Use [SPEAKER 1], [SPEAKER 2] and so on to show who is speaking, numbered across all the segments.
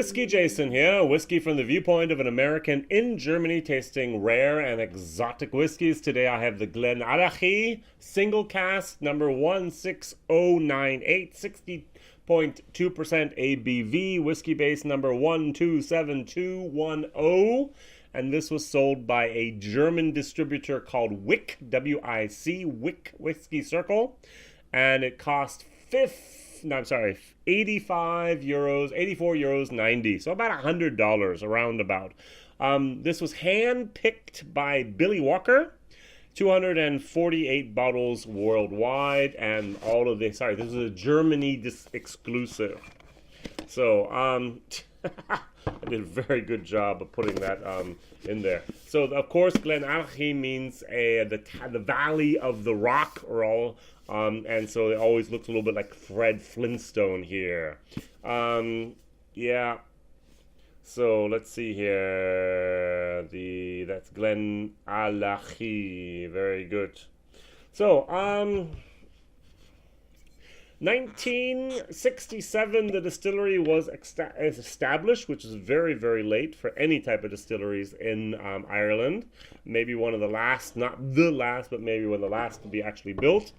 [SPEAKER 1] WhiskyJason here, whiskey from the viewpoint of an American in Germany tasting rare and exotic whiskeys. Today I have the GlenAllachie single cask number 16098, 60.2% ABV, whiskey base number 127210. And this was sold by a German distributor called Wick, W-I-C, Wick Whiskey Circle. And it cost 85 euros, 84 euros 90, so about $100 around about. This was hand-picked by Billy Walker, 248 bottles worldwide, and all of this, this is a Germany exclusive. So, I did a very good job of putting that in there. So, of course, GlenAllachie means the Valley of the Rock, and so it always looks a little bit like Fred Flintstone here. Yeah. So let's see here. That's GlenAllachie. Very good. So 1967, the distillery was established, which is very, very late for any type of distilleries in Ireland. Maybe one of the last, not the last, but maybe one of the last to be actually built.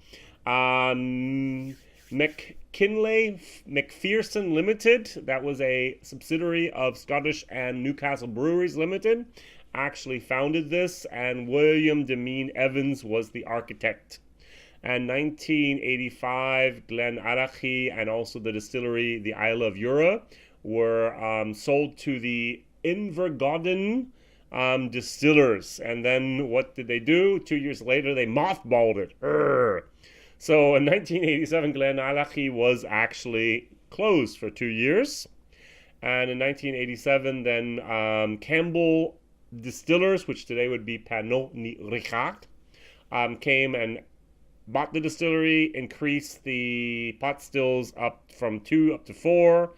[SPEAKER 1] McKinley McPherson Limited, that was a subsidiary of Scottish and Newcastle Breweries Limited, actually founded this, and William Demeen Evans was the architect. And 1985, GlenAllachie and also the distillery, the Isle of Jura, were sold to the Invergordon distillers. And then what did they do? 2 years later, they mothballed it. So in 1987, GlenAllachie was actually closed for 2 years. And in 1987, then Campbell Distillers, which today would be Pernod Ricard, came and bought the distillery, increased the pot stills up from 2 up to 4,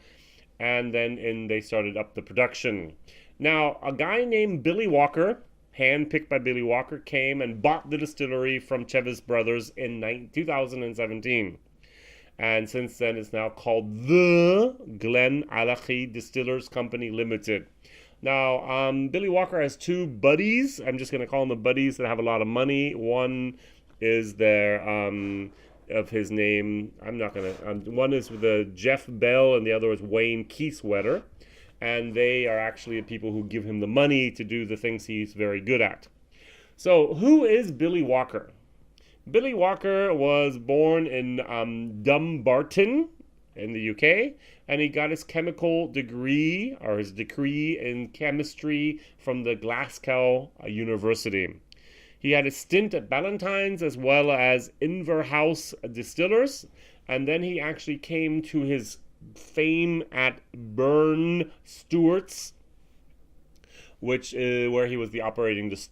[SPEAKER 1] and then they started up the production. Now, a guy named Billy Walker, hand-picked by Billy Walker, came and bought the distillery from Chevis Brothers in 2017. And since then, it's now called the GlenAllachie Distillers Company Limited. Now, Billy Walker has two buddies. I'm just going to call them the buddies that have a lot of money. One is their, of his name, I'm not going to, one is with Jeff Bell and the other is Wayne Kieswetter. And they are actually the people who give him the money to do the things he's very good at. So, who is Billy Walker? Billy Walker was born in Dumbarton in the UK, and he got his chemical degree, or his degree in chemistry, from the Glasgow University. He had a stint at Ballantyne's as well as Inverhouse Distillers, and then he actually came to his fame at Burn Stewart's, which where he was the operating the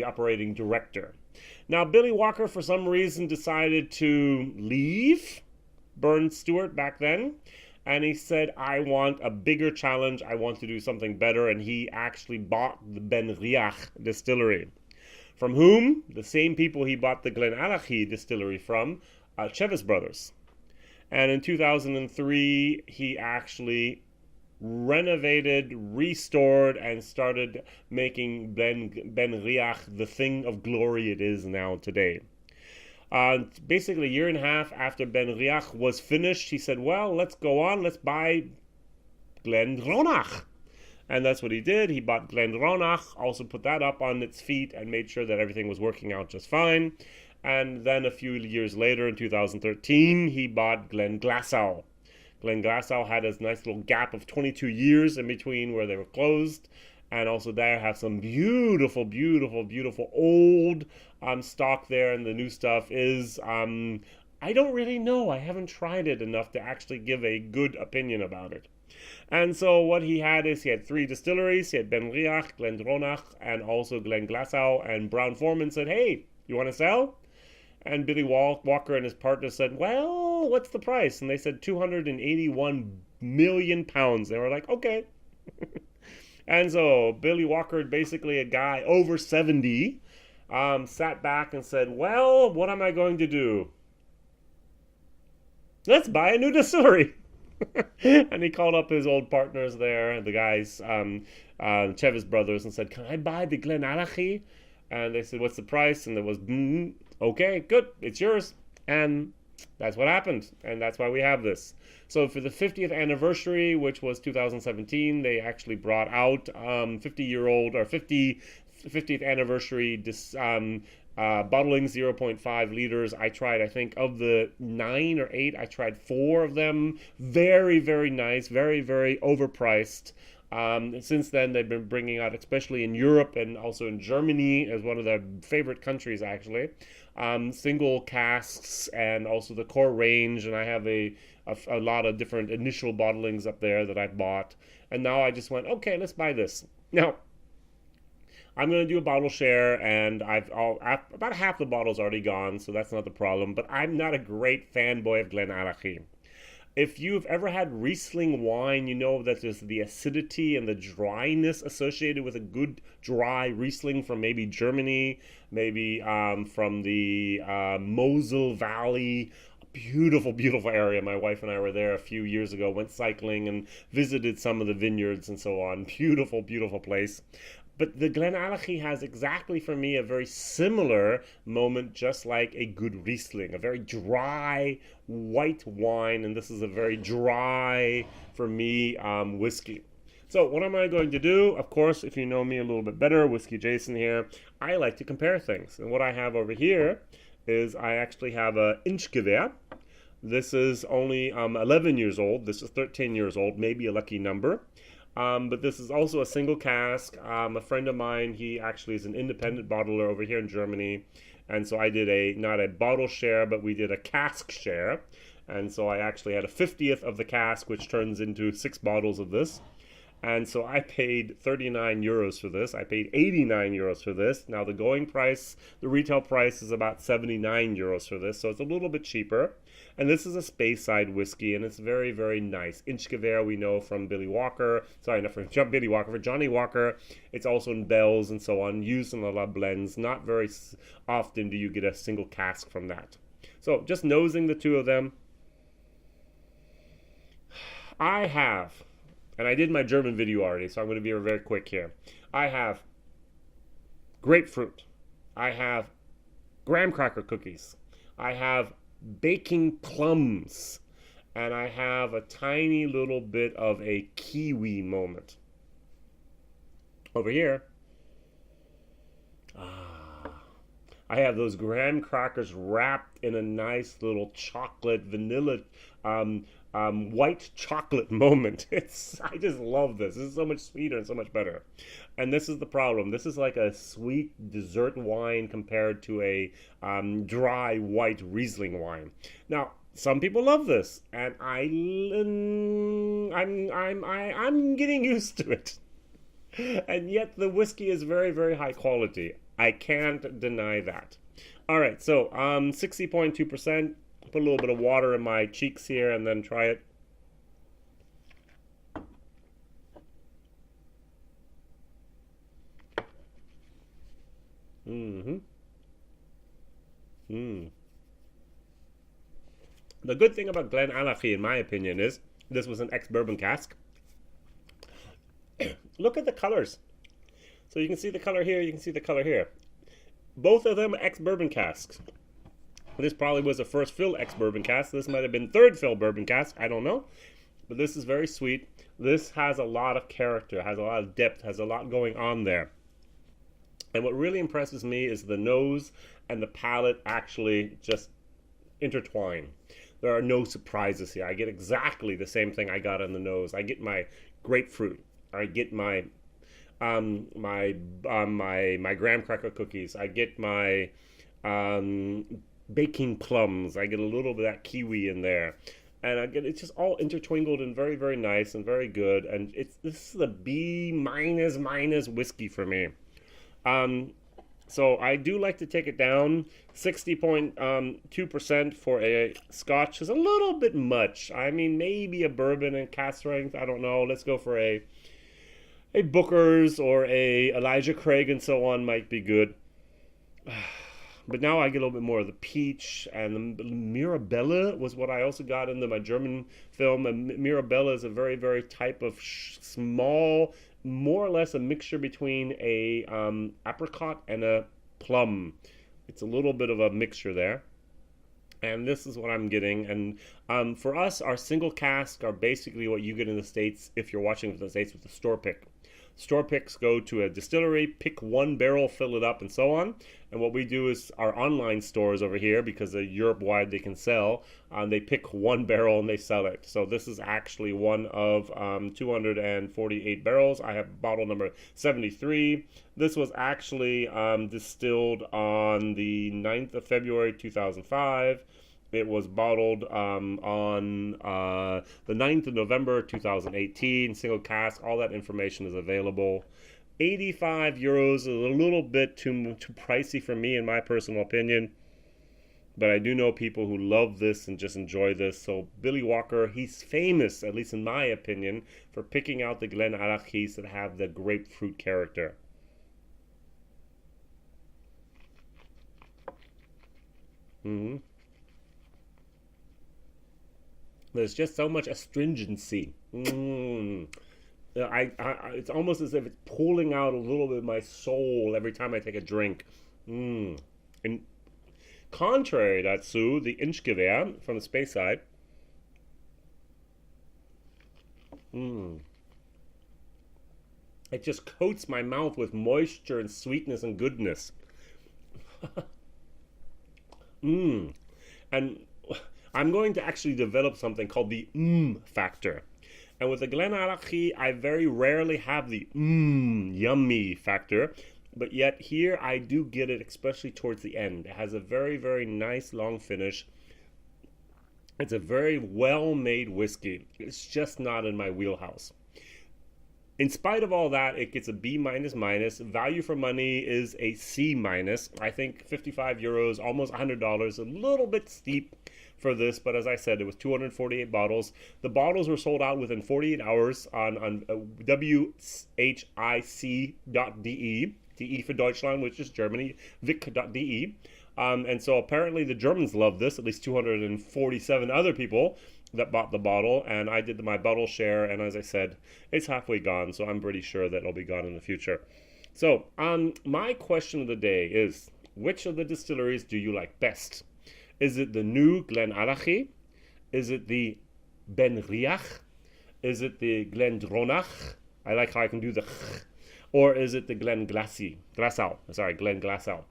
[SPEAKER 1] operating director. Now, Billy Walker, for some reason, decided to leave Burn Stewart back then, and he said, I want a bigger challenge, I want to do something better, and he actually bought the Ben Riach distillery. From whom? The same people he bought the GlenAllachie distillery from, Chevis Brothers. And in 2003, he actually renovated, restored, and started making Ben Riach the thing of glory it is now today. Basically, a year and a half after Ben Riach was finished, he said, well, let's go on, let's buy GlenDronach. And that's what he did. He bought GlenDronach, also put that up on its feet and made sure that everything was working out just fine. And then a few years later, in 2013, he bought Glenglassaugh. Glenglassaugh had a nice little gap of 22 years in between where they were closed. And also there have some beautiful, beautiful, beautiful old stock there. And the new stuff is, I don't really know. I haven't tried it enough to actually give a good opinion about it. And so what he had is he had 3 distilleries. He had Ben Riach, GlenDronach, and also Glenglassaugh. And Brown Forman said, hey, you want to sell? And Billy Walker and his partner said, well, what's the price? And they said 281 million pounds. They were like, okay. And so Billy Walker, basically a guy over 70, sat back and said, well, what am I going to do? Let's buy a new distillery. And he called up his old partners there, the guys, Chevis brothers, and said, "Can I buy the GlenAllachie?" And they said, "What's the price?" And there was, "Okay, good, it's yours." And that's what happened, and that's why we have this. So for the 50th anniversary, which was 2017, they actually brought out 50-year-old or 50th anniversary bottling 0.5 liters. I tried, I think, of the 9 or 8, I tried 4 of them. Very, very nice, very, very overpriced. Since then, they've been bringing out, especially in Europe and also in Germany, as one of their favorite countries, actually, single casks and also the core range. And I have a lot of different initial bottlings up there that I bought. And now I just went, okay, let's buy this. Now, I'm going to do a bottle share, and about half the bottle's already gone, so that's not the problem. But I'm not a great fanboy of GlenAllachie. If you've ever had Riesling wine, you know that there's the acidity and the dryness associated with a good dry Riesling from maybe Germany, maybe from the Mosel Valley. Beautiful, beautiful area. My wife and I were there a few years ago, went cycling and visited some of the vineyards and so on. Beautiful, beautiful place. But the GlenAllachie has exactly, for me, a very similar moment, just like a good Riesling, a very dry white wine, and this is a very dry, for me, whiskey. So what am I going to do? Of course, if you know me a little bit better, WhiskyJason here, I like to compare things. And what I have over here is I actually have a Inchgewehr. This is only 11 years old. This is 13 years old, maybe a lucky number. But this is also a single cask. A friend of mine, he actually is an independent bottler over here in Germany. And so I did not a bottle share, but we did a cask share. And so I actually had a 50th of the cask, which turns into 6 bottles of this. And so I paid 39 euros for this. I paid 89 euros for this. Now the going price, the retail price is about 79 euros for this. So it's a little bit cheaper. And this is a Speyside whiskey, and it's very, very nice. Inchgewehr, we know from Billy Walker. Sorry, not from Billy Walker, for Johnny Walker. It's also in Bells and so on, used in a lot of blends. Not very often do you get a single cask from that. So just nosing the two of them. I have, and I did my German video already, so I'm going to be very quick here. I have grapefruit. I have graham cracker cookies. I have baking plums, and I have a tiny little bit of a kiwi moment. Over here, I have those graham crackers wrapped in a nice little chocolate, vanilla, white chocolate moment. I just love this. This is so much sweeter and so much better. And this is the problem. This is like a sweet dessert wine compared to a dry white Riesling wine. Now, some people love this, and I'm getting used to it. And yet the whiskey is very, very high quality. I can't deny that. All right, so 60.2%. Put a little bit of water in my cheeks here and then try it. The good thing about GlenAllachie, in my opinion, is this was an ex-bourbon cask. Look at the colors. So you can see the color here, you can see the color here. Both of them are ex-bourbon casks. This probably was a first fill ex-bourbon cask. This might have been third fill bourbon cask. I don't know. But this is very sweet. This has a lot of character, has a lot of depth, has a lot going on there. And what really impresses me is the nose and the palate actually just intertwine. There are no surprises here. I get exactly the same thing I got on the nose. I get my grapefruit. I get my graham cracker cookies. I get my baking plums. I get a little bit of that kiwi in there, and it's just all intertwinkled and very, very nice and very good. And this is a B minus whiskey for me. So I do like to take it down. 60.2% for a Scotch is a little bit much. I mean, maybe a bourbon and cask strength. I don't know. Let's go for a Booker's or a Elijah Craig and so on might be good. But now I get a little bit more of the peach, and the Mirabelle was what I also got into my German film. And Mirabelle is a very, very type of small, more or less a mixture between a apricot and a plum. It's a little bit of a mixture there. And this is what I'm getting. And for us, our single cask are basically what you get in the States if you're watching from the States with the store pick. Store picks go to a distillery, pick one barrel, fill it up, and so on. And what we do is our online stores over here, because Europe-wide they can sell, they pick one barrel and they sell it. So this is actually one of 248 barrels. I have bottle number 73. This was actually distilled on the 9th of February 2005. It was bottled on the 9th of November 2018, single cask. All that information is available. 85 euros is a little bit too pricey for me, in my personal opinion. But I do know people who love this and just enjoy this. So Billy Walker, he's famous, at least in my opinion, for picking out the GlenAllachies that have the grapefruit character. There's just so much astringency. It's almost as if it's pulling out a little bit of my soul every time I take a drink. And contrary dazu, the Inchgewehr from the space side. It just coats my mouth with moisture and sweetness and goodness. And I'm going to actually develop something called the factor. And with the GlenAllachie, I very rarely have the yummy factor. But yet here I do get it, especially towards the end. It has a very, very nice long finish. It's a very well-made whiskey. It's just not in my wheelhouse. In spite of all that, it gets a B-. Value for money is a C-. I think 55 euros, almost $100, a little bit steep for this, but as I said, it was 248 bottles. The bottles were sold out within 48 hours on WhiskyJason.de, DE for Deutschland, which is Germany, vic.de. And so apparently the Germans love this, at least 247 other people that bought the bottle, and I did my bottle share, and as I said, it's halfway gone, so I'm pretty sure that it'll be gone in the future. So, my question of the day is, which of the distilleries do you like best? Is it the new GlenAllachie? Is it the Ben Riach? Is it the GlenDronach? I like how I can do the or is it the GlenAllachie? GlenAllachie.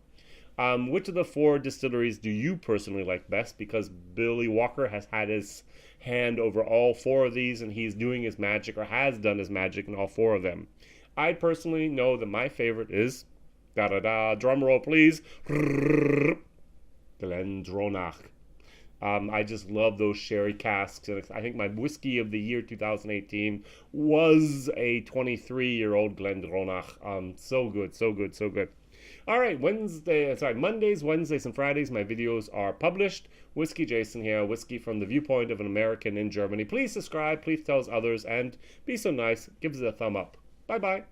[SPEAKER 1] Which of the four distilleries do you personally like best? Because Billy Walker has had his hand over all four of these, and he's doing his magic, or has done his magic in all four of them. I personally know that my favorite is, drum roll please, GlenDronach. I just love those sherry casks, and I think my whiskey of the year 2018 was a 23-year-old GlenDronach. So good, so good, so good. All right, Mondays, Wednesdays, and Fridays, my videos are published. Whiskey Jason here, whiskey from the viewpoint of an American in Germany. Please subscribe, please tell others, and be so nice. Give us a thumb up. Bye-bye.